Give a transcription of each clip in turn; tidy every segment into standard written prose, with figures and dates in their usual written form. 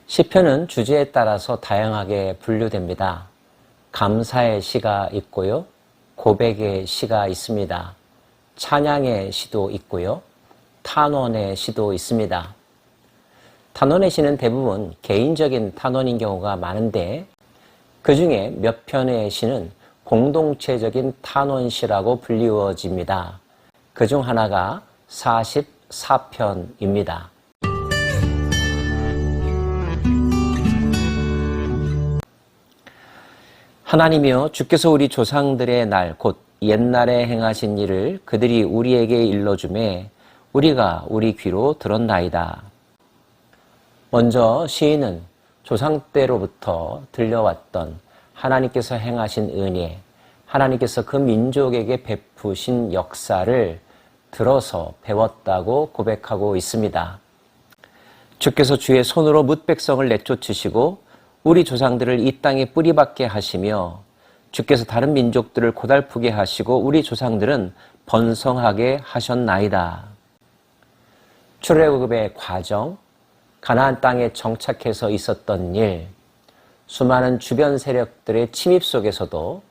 시편은 주제에 따라서 다양하게 분류됩니다. 감사의 시가 있고요. 고백의 시가 있습니다. 찬양의 시도 있고요. 탄원의 시도 있습니다. 탄원의 시는 대부분 개인적인 탄원인 경우가 많은데 그 중에 몇 편의 시는 공동체적인 탄원시라고 불리워집니다. 그 중 하나가 44편입니다. 하나님이여, 주께서 우리 조상들의 날 곧 옛날에 행하신 일을 그들이 우리에게 일러주매 우리가 우리 귀로 들었나이다. 먼저 시인은 조상 때로부터 들려왔던 하나님께서 행하신 은혜, 하나님께서 그 민족에게 베푸신 역사를 들어서 배웠다고 고백하고 있습니다. 주께서 주의 손으로 뭇 백성을 내쫓으시고 우리 조상들을 이 땅에 뿌리박게 하시며 주께서 다른 민족들을 고달프게 하시고 우리 조상들은 번성하게 하셨나이다. 출애굽의 과정, 가나안 땅에 정착해서 있었던 일, 수많은 주변 세력들의 침입 속에서도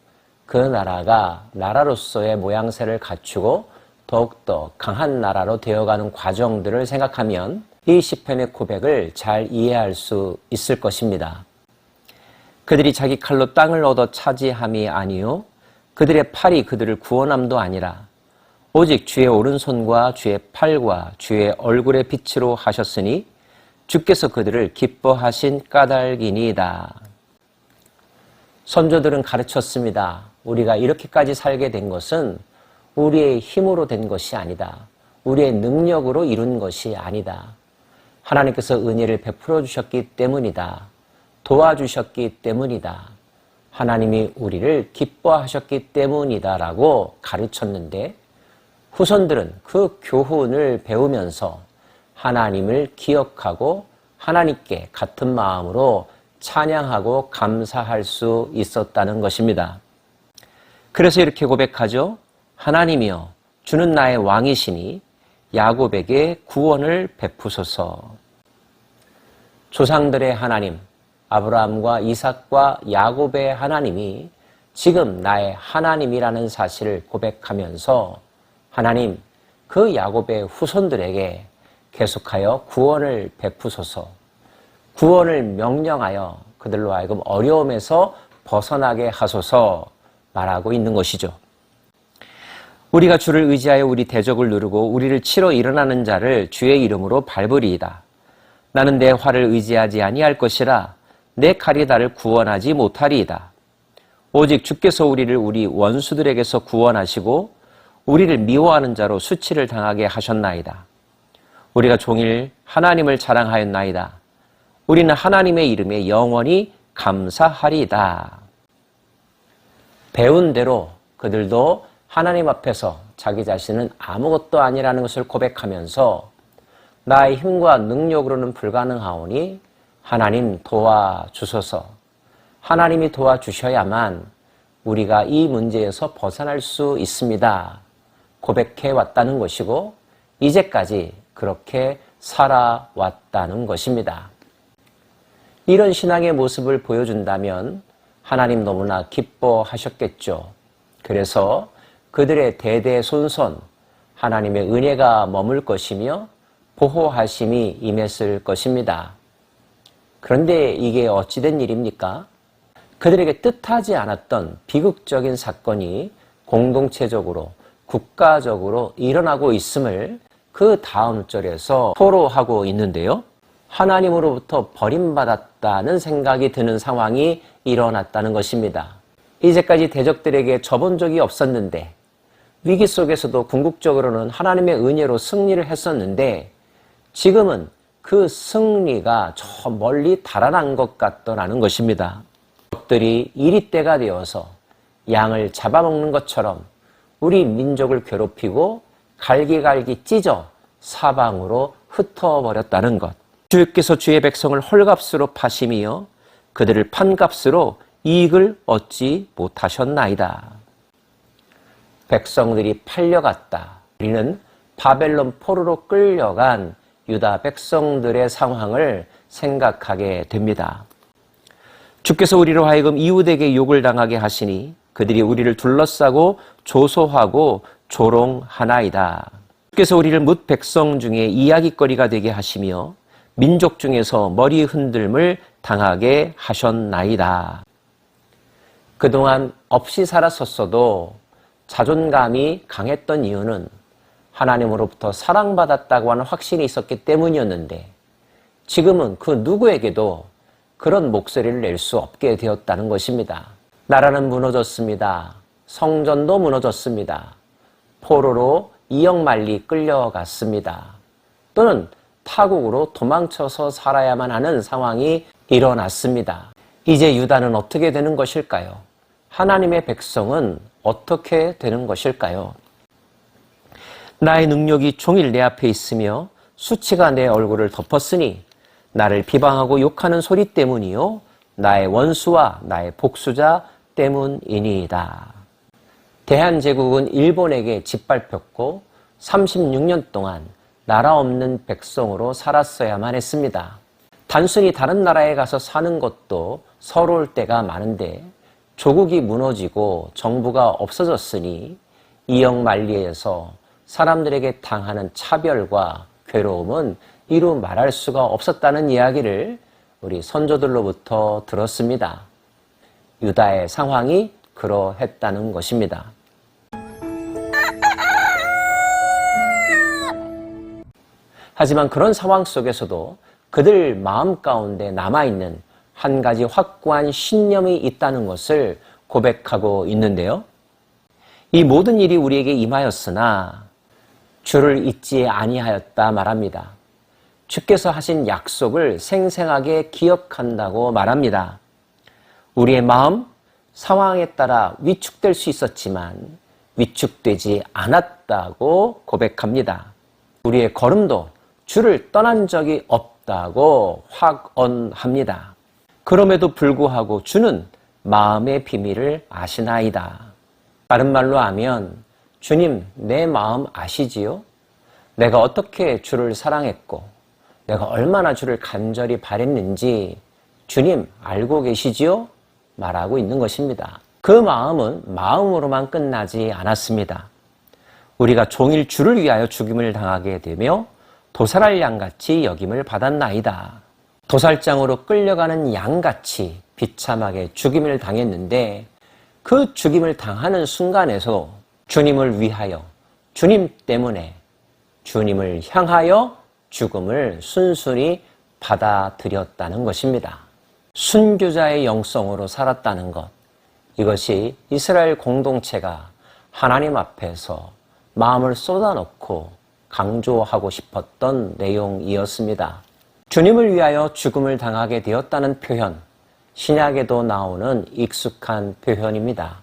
그 나라가 나라로서의 모양새를 갖추고 더욱더 강한 나라로 되어가는 과정들을 생각하면 이 시편의 고백을 잘 이해할 수 있을 것입니다. 그들이 자기 칼로 땅을 얻어 차지함이 아니요 그들의 팔이 그들을 구원함도 아니라 오직 주의 오른손과 주의 팔과 주의 얼굴의 빛으로 하셨으니 주께서 그들을 기뻐하신 까닭이니이다. 선조들은 가르쳤습니다. 우리가 이렇게까지 살게 된 것은 우리의 힘으로 된 것이 아니다. 우리의 능력으로 이룬 것이 아니다. 하나님께서 은혜를 베풀어 주셨기 때문이다. 도와주셨기 때문이다. 하나님이 우리를 기뻐하셨기 때문이다 라고 가르쳤는데 후손들은 그 교훈을 배우면서 하나님을 기억하고 하나님께 같은 마음으로 찬양하고 감사할 수 있었다는 것입니다. 그래서 이렇게 고백하죠. 하나님이여, 주는 나의 왕이시니 야곱에게 구원을 베푸소서. 조상들의 하나님, 아브라함과 이삭과 야곱의 하나님이 지금 나의 하나님이라는 사실을 고백하면서 하나님, 그 야곱의 후손들에게 계속하여 구원을 베푸소서, 구원을 명령하여 그들로 하여금 어려움에서 벗어나게 하소서 말하고 있는 것이죠. 우리가 주를 의지하여 우리 대적을 누르고 우리를 치러 일어나는 자를 주의 이름으로 밟으리이다. 나는 내 활을 의지하지 아니할 것이라 내 칼이 나를 구원하지 못하리이다. 오직 주께서 우리를 우리 원수들에게서 구원하시고 우리를 미워하는 자로 수치를 당하게 하셨나이다. 우리가 종일 하나님을 자랑하였나이다. 우리는 하나님의 이름에 영원히 감사하리이다. 배운 대로 그들도 하나님 앞에서 자기 자신은 아무것도 아니라는 것을 고백하면서 나의 힘과 능력으로는 불가능하오니 하나님 도와주소서. 하나님이 도와주셔야만 우리가 이 문제에서 벗어날 수 있습니다. 고백해 왔다는 것이고 이제까지 그렇게 살아왔다는 것입니다. 이런 신앙의 모습을 보여준다면 하나님 너무나 기뻐하셨겠죠. 그래서 그들의 대대손손 하나님의 은혜가 머물 것이며 보호하심이 임했을 것입니다. 그런데 이게 어찌된 일입니까? 그들에게 뜻하지 않았던 비극적인 사건이 공동체적으로 국가적으로 일어나고 있음을 그 다음 절에서 토로하고 있는데요. 하나님으로부터 버림받았다는 생각이 드는 상황이 일어났다는 것입니다. 이제까지 대적들에게 져본 적이 없었는데 위기 속에서도 궁극적으로는 하나님의 은혜로 승리를 했었는데 지금은 그 승리가 저 멀리 달아난 것 같더라는 것입니다. 적들이 이리때가 되어서 양을 잡아먹는 것처럼 우리 민족을 괴롭히고 갈기갈기 찢어 사방으로 흩어버렸다는 것. 주께서 주의 백성을 헐값으로 파심이여 그들을 판값으로 이익을 얻지 못하셨나이다. 백성들이 팔려갔다. 우리는 바벨론 포로로 끌려간 유다 백성들의 상황을 생각하게 됩니다. 주께서 우리로 하여금 이웃에게 욕을 당하게 하시니 그들이 우리를 둘러싸고 조소하고 조롱하나이다. 주께서 우리를 뭇 백성 중에 이야깃거리가 되게 하시며 민족 중에서 머리 흔들림을 당하게 하셨나이다. 그동안 없이 살았었어도 자존감이 강했던 이유는 하나님으로부터 사랑받았다고 하는 확신이 있었기 때문이었는데 지금은 그 누구에게도 그런 목소리를 낼 수 없게 되었다는 것입니다. 나라는 무너졌습니다. 성전도 무너졌습니다. 포로로 이역만리 끌려갔습니다. 또는 타국으로 도망쳐서 살아야만 하는 상황이 일어났습니다. 이제 유다는 어떻게 되는 것일까요? 하나님의 백성은 어떻게 되는 것일까요? 나의 능력이 종일 내 앞에 있으며 수치가 내 얼굴을 덮었으니 나를 비방하고 욕하는 소리 때문이요 나의 원수와 나의 복수자 때문이니이다. 대한제국은 일본에게 짓밟혔고 36년 동안 나라 없는 백성으로 살았어야만 했습니다. 단순히 다른 나라에 가서 사는 것도 서러울 때가 많은데 조국이 무너지고 정부가 없어졌으니 이역만리에서 사람들에게 당하는 차별과 괴로움은 이루 말할 수가 없었다는 이야기를 우리 선조들로부터 들었습니다. 유다의 상황이 그러했다는 것입니다. 하지만 그런 상황 속에서도 그들 마음 가운데 남아있는 한 가지 확고한 신념이 있다는 것을 고백하고 있는데요. 이 모든 일이 우리에게 임하였으나 주를 잊지 아니하였다 말합니다. 주께서 하신 약속을 생생하게 기억한다고 말합니다. 우리의 마음, 상황에 따라 위축될 수 있었지만 위축되지 않았다고 고백합니다. 우리의 걸음도 주를 떠난 적이 없다고 확언합니다. 그럼에도 불구하고 주는 마음의 비밀을 아시나이다. 다른 말로 하면 주님, 내 마음 아시지요? 내가 어떻게 주를 사랑했고 내가 얼마나 주를 간절히 바랬는지 주님 알고 계시지요? 말하고 있는 것입니다. 그 마음은 마음으로만 끝나지 않았습니다. 우리가 종일 주를 위하여 죽임을 당하게 되며 도살할 양같이 여김을 받았나이다. 도살장으로 끌려가는 양같이 비참하게 죽임을 당했는데 그 죽임을 당하는 순간에서 주님을 위하여, 주님 때문에, 주님을 향하여 죽음을 순순히 받아들였다는 것입니다. 순교자의 영성으로 살았다는 것, 이것이 이스라엘 공동체가 하나님 앞에서 마음을 쏟아놓고 강조하고 싶었던 내용이었습니다. 주님을 위하여 죽음을 당하게 되었다는 표현, 신약에도 나오는 익숙한 표현입니다.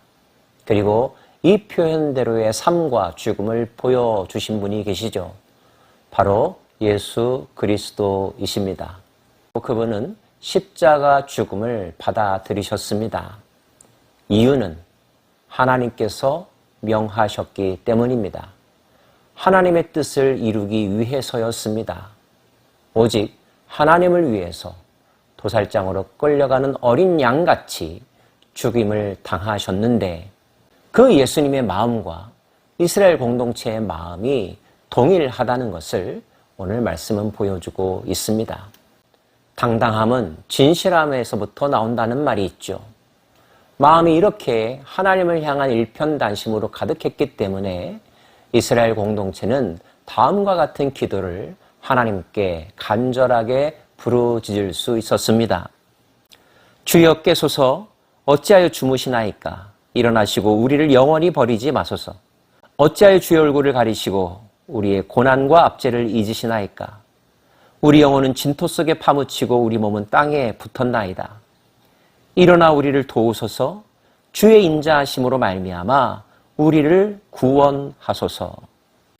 그리고 이 표현대로의 삶과 죽음을 보여주신 분이 계시죠. 바로 예수 그리스도이십니다. 그분은 십자가 죽음을 받아들이셨습니다. 이유는 하나님께서 명하셨기 때문입니다. 하나님의 뜻을 이루기 위해서였습니다. 오직 하나님을 위해서 도살장으로 끌려가는 어린 양같이 죽임을 당하셨는데 그 예수님의 마음과 이스라엘 공동체의 마음이 동일하다는 것을 오늘 말씀은 보여주고 있습니다. 당당함은 진실함에서부터 나온다는 말이 있죠. 마음이 이렇게 하나님을 향한 일편단심으로 가득했기 때문에 이스라엘 공동체는 다음과 같은 기도를 하나님께 간절하게 부르짖을 수 있었습니다. 주여 깨소서, 어찌하여 주무시나이까? 일어나시고 우리를 영원히 버리지 마소서. 어찌하여 주의 얼굴을 가리시고 우리의 고난과 압제를 잊으시나이까? 우리 영혼은 진토 속에 파묻히고 우리 몸은 땅에 붙었나이다. 일어나 우리를 도우소서. 주의 인자하심으로 말미암아 우리를 구원하소서.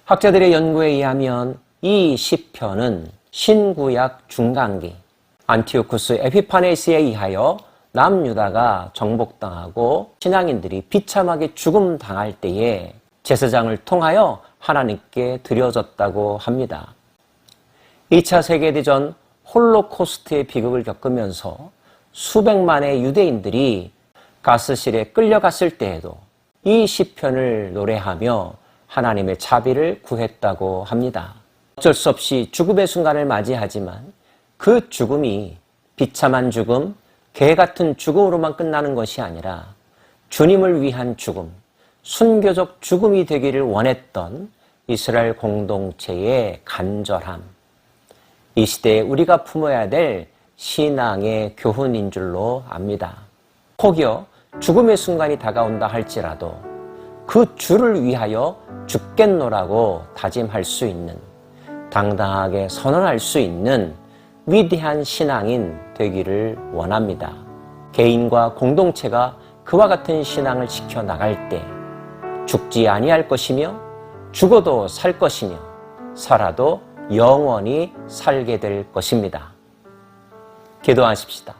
학자들의 연구에 의하면 이 시편은 신구약 중간기 안티오쿠스 에피파네스에 의하여 남유다가 정복당하고 신앙인들이 비참하게 죽음당할 때에 제사장을 통하여 하나님께 드려졌다고 합니다. 2차 세계대전 홀로코스트의 비극을 겪으면서 수백만의 유대인들이 가스실에 끌려갔을 때에도 이 시편을 노래하며 하나님의 자비를 구했다고 합니다. 어쩔 수 없이 죽음의 순간을 맞이하지만 그 죽음이 비참한 죽음, 개 같은 죽음으로만 끝나는 것이 아니라 주님을 위한 죽음, 순교적 죽음이 되기를 원했던 이스라엘 공동체의 간절함, 이 시대에 우리가 품어야 될 신앙의 교훈인 줄로 압니다. 혹여 죽음의 순간이 다가온다 할지라도 그 주를 위하여 죽겠노라고 다짐할 수 있는, 당당하게 선언할 수 있는 위대한 신앙인 되기를 원합니다. 개인과 공동체가 그와 같은 신앙을 지켜나갈 때 죽지 아니할 것이며 죽어도 살 것이며 살아도 영원히 살게 될 것입니다. 기도하십시다.